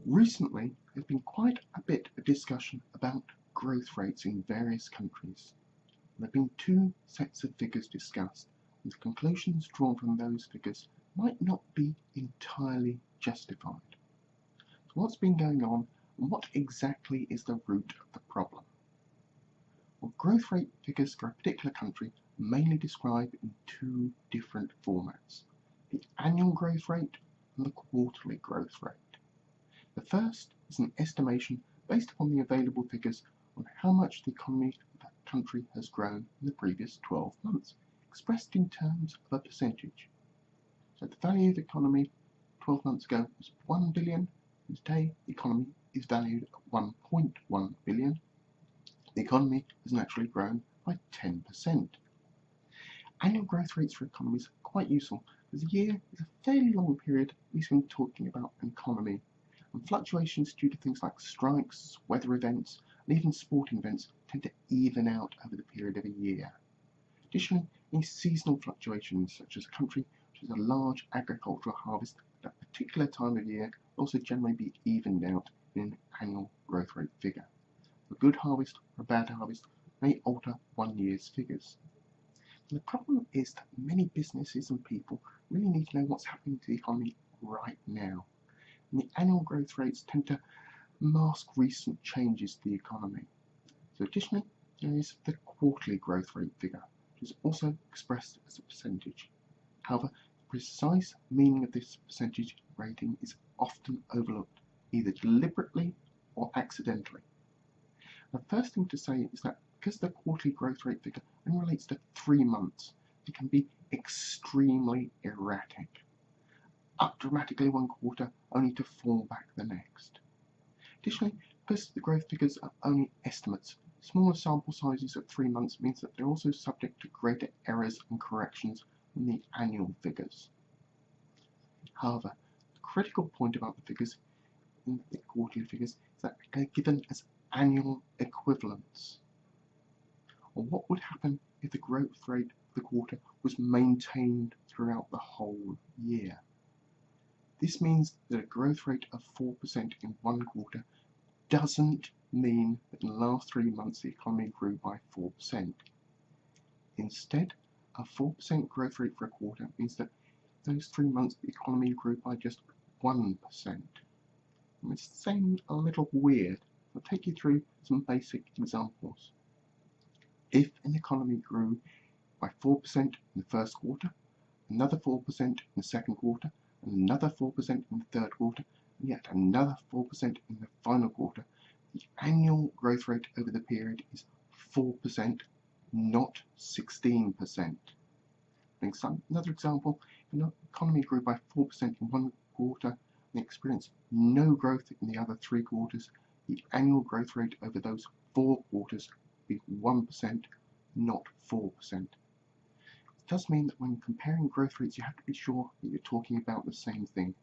Recently, there's been quite a bit of discussion about growth rates in various countries. There have been two sets of figures discussed, and the conclusions drawn from those figures might not be entirely justified. So what's been going on, and what exactly is the root of the problem? Well, growth rate figures for a particular country are mainly described in two different formats: the annual growth rate and the quarterly growth rate. The first is an estimation based upon the available figures on how much the economy of that country has grown in the previous 12 months, expressed in terms of a percentage. So the value of the economy 12 months ago was 1 billion, and today the economy is valued at 1.1 billion. The economy has naturally grown by 10%. Annual growth rates for economies are quite useful, because a year is a fairly long period, at least when talking about an economy, and fluctuations due to things like strikes, weather events, and even sporting events tend to even out over the period of a year. Additionally, any seasonal fluctuations, such as a country which has a large agricultural harvest at a particular time of year, will also generally be evened out in an annual growth rate figure. A good harvest or a bad harvest may alter one year's figures. And the problem is that many businesses and people really need to know what's happening to the economy right now. And the annual growth rates tend to mask recent changes to the economy. So additionally, there is the quarterly growth rate figure, which is also expressed as a percentage. However, the precise meaning of this percentage rating is often overlooked, either deliberately or accidentally. The first thing to say is that because the quarterly growth rate figure only relates to 3 months, it can be extremely erratic. Up dramatically one quarter, only to fall back the next. Additionally, because the growth figures are only estimates, smaller sample sizes at 3 months means that they're also subject to greater errors and corrections than the annual figures. However, the critical point about the figures in the quarterly figures is that they're given as annual equivalents. Or what would happen if the growth rate of the quarter was maintained throughout the whole year? This means that a growth rate of 4% in one quarter doesn't mean that in the last 3 months the economy grew by 4%. Instead, a 4% growth rate for a quarter means that those 3 months the economy grew by just 1%. It may seem a little weird. I'll take you through some basic examples. If an economy grew by 4% in the first quarter, another 4% in the second quarter, another 4% in the third quarter, and yet another 4% in the final quarter, the annual growth rate over the period is 4%, not 16%. Another example, if an economy grew by 4% in one quarter and experienced no growth in the other 3 quarters, the annual growth rate over those 4 quarters would be 1%, not 4%. It does mean that when comparing growth rates, you have to be sure that you're talking about the same thing.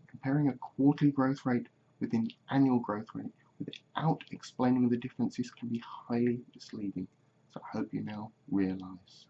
Comparing a quarterly growth rate with an annual growth rate without explaining the differences can be highly misleading, so I hope you now realise.